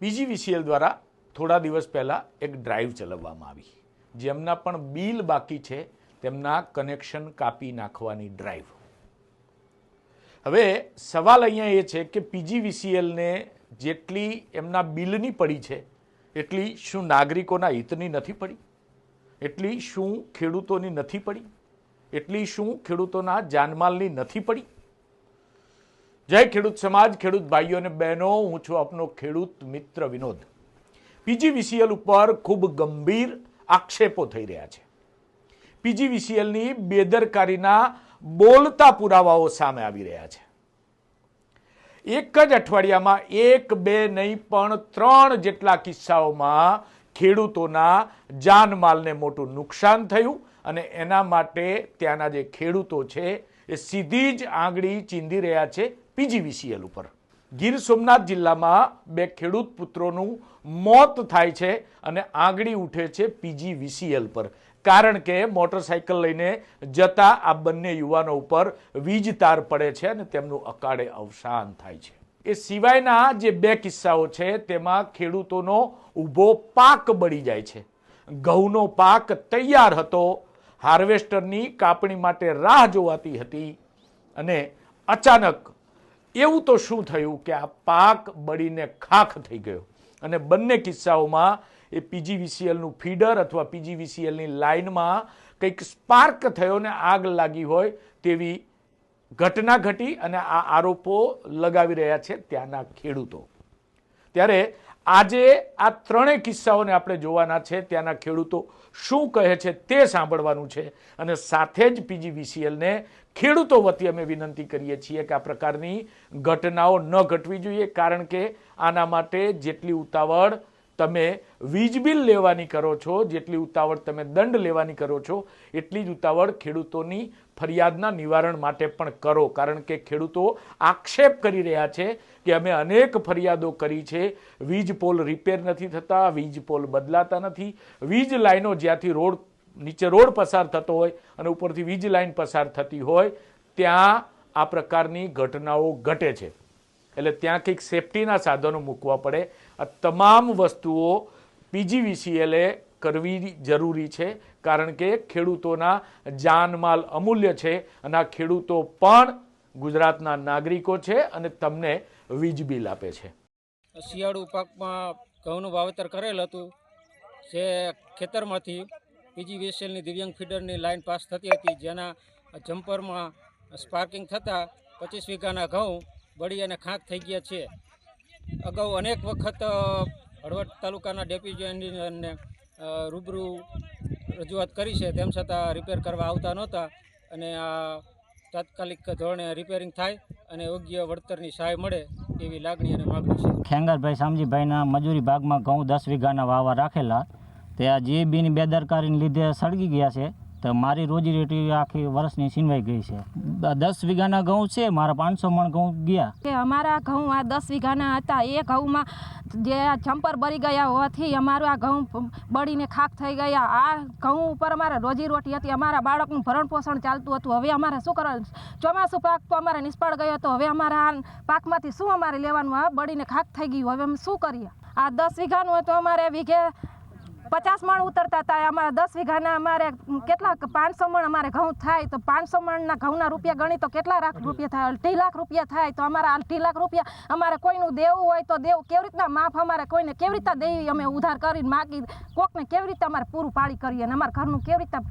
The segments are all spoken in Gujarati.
પીજીવીસીએલ દ્વારા થોડા દિવસ પહેલાં એક ડ્રાઈવ ચલાવવામાં આવી, જેમના પણ બિલ બાકી છે તેમના કનેક્શન કાપી નાખવાની ડ્રાઈવ. હવે સવાલ અહીંયા એ છે કે પીજીવીસીએલને જેટલી એમના બિલની પડી છે એટલી શું નાગરિકોના હિતની નથી પડી? એટલી શું ખેડૂતોની નથી પડી? એટલી શું ખેડૂતોના જાનમાલની નથી પડી? જય ખેડૂત સમાજ, ખેડૂત ભાઈઓ અને બહેનો, હું છું આપનો ખેડૂત મિત્ર વિનોદ. પીજીવીસીએલ ઉપર ખૂબ ગંભીર આક્ષેપો થઈ રહ્યા છે. પીજીવીસીએલની બેદરકારીના બોલતા પુરાવાઓ સામે આવી રહ્યા છે. એક જ અઠવાડિયામાં 1, 2 નહીં પણ 3 જેટલા કિસ્સાઓમાં ખેડૂતોના જાનમાલને મોટું નુકસાન થયું અને એના માટે ત્યાંના જે ખેડૂતો છે એ સીધી જ આંગળી ચીંધી રહ્યા છે પીજીવીસીએલ ઉપર. ગીર સોમનાથ જિલ્લામાં 2 ખેડૂત પુત્રોનું મોત થાય છે અને આંગળી ઉઠે છે પીજીવીસીએલ પર, કારણ કે મોટરસાઇકલ લઈને જતા આ બંને યુવાનો ઉપર વીજ તાર પડે છે અને તેમનું અકાળે અવસાન થાય છે. એ સિવાયના જે 2 કિસ્સાઓ છે તેમાં ખેડૂતોનો ઊભો પાક બળી જાય છે. ઘઉંનો પાક તૈયાર હતો, હાર્વેસ્ટરની કાપણી માટે રાહ જોવાતી હતી અને અચાનક એવું તો શું થયું કે આ પાક બળીને ખાખ થઈ ગયો અને બંને કિસ્સાઓમાં એ પીજીવીસીએલનું ફીડર અથવા પીજીવીસીએલની લાઇનમાં કંઈક સ્પાર્ક થયો ને આગ લાગી હોય તેવી ઘટના ઘટી અને આ આરોપો લગાવી રહ્યા છે ત્યાંના ખેડૂતો. ત્યારે આજે આ 3 કિસ્સાઓને આપણે જોવાના છે. ત્યાંના ખેડૂતો શું કહે છે તે સાંભળવાનું છે અને સાથે જ પીજીવીસીએલને ખેડૂતો વતી અમે વિનંતી કરીએ છીએ કે આ પ્રકારની ઘટનાઓ ન ઘટવી જોઈએ, કારણ કે આના માટે જેટલી ઉતાવળ તમે વીજ બિલ લેવાની કરો છો, જેટલી ઉતાવળ તમે દંડ લેવાની કરો છો, એટલી જ ઉતાવળ ખેડૂતોની ફરિયાદના નિવારણ માટે પણ કરો, કારણ કે ખેડૂતો આક્ષેપ કરી રહ્યા છે કે અમે અનેક ફરિયાદો કરી છે, વીજ પોલ રિપેર નથી થતા, વીજ પોલ બદલાતા નથી, વીજ લાઈનો જ્યાંથી નીચે રોડ પસાર થતો હોય અને ઉપરથી વીજ લાઈન પસાર થતી હોય ત્યાં આ પ્રકારની ઘટનાઓ ઘટે છે. એટલે ત્યાં કંઈક સેફટીના સાધનો મૂકવા પડે. આ તમામ વસ્તુઓ પીજીવીસીએલે કરવી જરૂરી છે, કારણ કે ખેડૂતોના જાનમાલ અમૂલ્ય છે અને આ ખેડૂતો પણ ગુજરાતના નાગરિકો છે અને તમને વીજ બિલ આપે છે. શિયાળુ પાકમાં ઘઉંનું વાવેતર કરેલ હતું, જે ખેતરમાંથી પીજીવીસીએલની દિવ્યાંગ ફીડરની લાઇન પાસ થતી હતી, જેના જમ્પરમાં સ્પાર્કિંગ થતાં 25 વીઘાના ઘઉં બળી અને ખાંક થઈ ગયા છે. અગાઉ અનેક વખત હળવદ તાલુકાના ડેપ્યુટી એન્જિનિયરને રૂબરૂ રજૂઆત કરી છે, તેમ છતાં રિપેર કરવા આવતા નહોતા અને આ તાત્કાલિક ધોરણે રિપેરિંગ થાય અને યોગ્ય વળતરની સહાય મળે એવી લાગણી અને માગણી છે. ખેંગારભાઈ શામજીભાઈના મજૂરી ભાગમાં ઘઉં 10 વીઘાના વાવવા રાખેલા, તે આ જીબીની બેદરકારીને લીધે સળગી ગયા છે. તો મારી રોજીરોટી આખી વર્ષની છીનવાઈ ગઈ છે. 10 વીઘાના ઘઉં છે, મારા 500 મણ ઘઉં ગયા. કે અમારા ઘઉં આ 10 વીઘાના હતા, એ ઘઉંમાં જે જમ્પર બળી ગયા હોવાથી અમારું આ ઘઉં બળીને ખાખ થઈ ગયા. આ ઘઉં ઉપર અમારે રોજીરોટી હતી, અમારા બાળકનું ભરણ પોષણ ચાલતું હતું. હવે અમારે શું કરવાનું? ચોમાસું પાક તો અમારે નિષ્ફળ ગયો હતો. હવે અમારે આ પાકમાંથી શું અમારે લેવાનું? આ બળીને ખાખ થઈ ગયું. હવે અમે શું કરીએ? આ 10 વીઘાનું હતું, અમારે વીઘે 50 મણ ઉતરતા હતા. અમારે 10 વીઘાના અમારે કેટલા 500 મણ અમારે ઘઉં થાય, તો 500 મણના ઘઉંના રૂપિયા ગણી તો કેટલા લાખ રૂપિયા થાય? 2.5 લાખ રૂપિયા થાય. તો અમારા 2.5 લાખ રૂપિયા અમારે કોઈનું દેવું હોય તો દેવું કેવી રીતના માફ, અમારે કોઈને કેવી રીતના દેવી? અમે ઉધાર કરીને માગી કોકને કેવી રીતે અમારે પૂરું પાડી કરીએ અને અમારા ઘરનું કેવી રીતના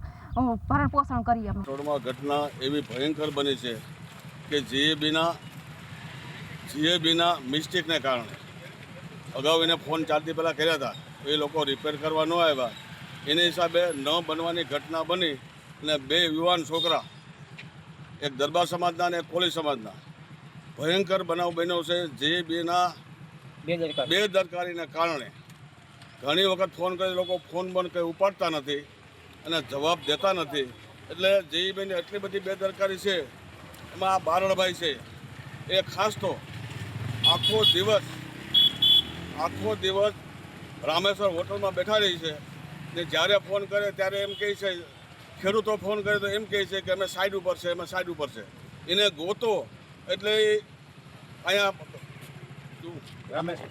ભરણ પોષણ કરીએ? અમે રોડમાં ઘટના એવી ભયંકર બની છે કે જીએબીના મિસ્ટેકને કારણે અગાઉ એને ફોન ચાલતી પહેલાં કર્યા હતા, એ લોકો રિપેર કરવા ન આવ્યા, એને હિસાબે ન બનવાની ઘટના બની અને 2 યુવાન છોકરા, એક દરબાર સમાજના અને એક કોલી સમાજના, ભયંકર બનાવ બન્યો છે. જીબીના બેદરકારીને કારણે ઘણી વખત ફોન કરી લોકો ફોન બંધ કંઈ ઉપાડતા નથી અને જવાબ દેતા નથી. એટલે જીબીની એટલી બધી બેદરકારી છે. એમાં આ બારણભાઈ છે એ ખાસ તો આખો દિવસ રામેશ્વર હોટલમાં બેઠા રહી છે ને જ્યારે ફોન કરે ત્યારે એમ કહે છે, ખેડૂતો ફોન કરે તો એમ કહે છે કે અમે સાઈડ ઉપર છે, એને ગોતો. એટલે અહીંયા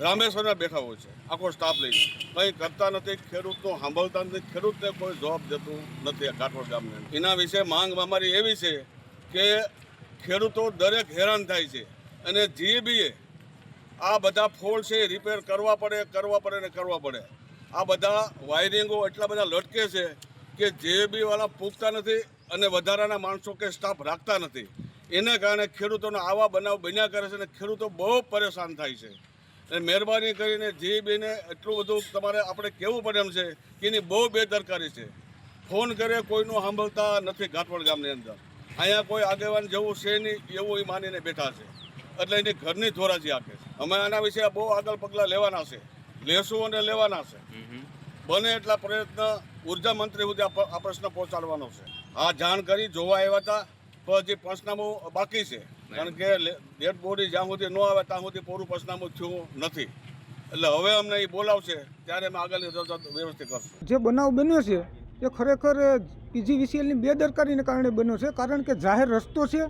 રામેશ્વરમાં બેઠા હોય છે આખો સ્ટાફ લઈને, કંઈ કરતા નથી, ખેડૂતનું સાંભળતા નથી, ખેડૂતને કોઈ જવાબ દેતું નથી આ કાઠોડ ગામને. એના વિશે માંગ અમારી એવી છે કે ખેડૂતો દરેક હેરાન થાય છે અને જીબીએ આ બધા ફોલ્ટ છે રિપેર કરવા પડે. આ બધા વાયરિંગો એટલા બધા લટકે છે કે જીબીવાળા પૂછતા નથી અને વધારાના માણસો કે સ્ટાફ રાખતા નથી. એને કારણે ખેડૂતોને આવા બનાવ બન્યા કરે છે અને ખેડૂતો બહુ પરેશાન થાય છે. અને મહેરબાની કરીને જીબીને એટલું બધું તમારે આપણે કહેવું પડે એમ છે કે એની બહુ બેદરકારી છે. ફોન કરે કોઈનું સાંભળતા નથી ઘાટવડ ગામની અંદર. અહીંયા કોઈ આગેવાન જવું છે નહીં એવું એ માનીને બેઠા છે, એટલે એની ઘરની ધોરાજી આપે છે. અમે આના વિશે બહુ આગળ પગલાં લેવાના છે, લેશું અને લેવાના છે. બને એટલા પ્રયત્ન ઉર્જા મંત્રી સુધી આ પ્રશ્ન પહોંચાડવાનો છે. આ જાણ કરી જોવા આવ્યા હતા તો હજી પંચનામું બાકી છે, કારણ કે ડેડ બોડી જ્યાં સુધી ન આવે ત્યાં સુધી પૂરું પંચનામું થયું નથી. એટલે હવે અમને એ બોલાવશે ત્યારે અમે આગળની વ્યવસ્થિત કરશું. જે બનાવ બન્યો છે એ ખરેખર પીજીવીસીએલની બેદરકારીને કારણે બન્યો છે, કારણ કે જાહેર રસ્તો છે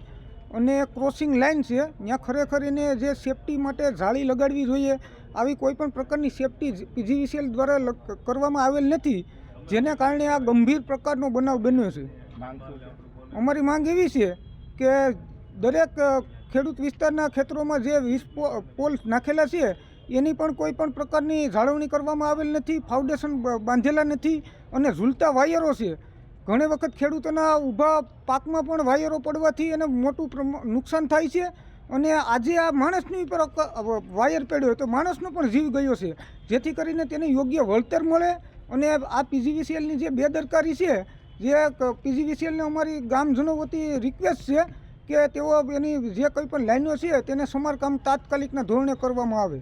અને ક્રોસિંગ લાઇન છે, ત્યાં ખરેખર એને જે સેફટી માટે જાળી લગાડવી જોઈએ, આવી કોઈ પણ પ્રકારની સેફટી પીજીવીસીએલ દ્વારા કરવામાં આવેલ નથી, જેને કારણે આ ગંભીર પ્રકારનો બનાવ બન્યો છે. અમારી માંગ એવી છે કે દરેક ખેડૂત વિસ્તારના ખેતરોમાં જે 20 પોલ નાખેલા છે એની પણ કોઈ પણ પ્રકારની જાળવણી કરવામાં આવેલ નથી, ફાઉન્ડેશન બાંધેલા નથી અને ઝૂલતા વાયરો છે. ઘણી વખત ખેડૂતોના ઊભા પાકમાં પણ વાયરો પડવાથી એને મોટું નુકસાન થાય છે અને આજે આ માણસની ઉપર વાયર પડ્યો તો માણસનો પણ જીવ ગયો છે. જેથી કરીને તેને યોગ્ય વળતર મળે અને આ પીજીવીસીએલની જે બેદરકારી છે, જે પીજીવીસીએલને અમારી ગામજનો વતી રિક્વેસ્ટ છે કે તેઓ એની જે કંઈ પણ લાઈનો છે તેને સમારકામ તાત્કાલિકના ધોરણે કરવામાં આવે.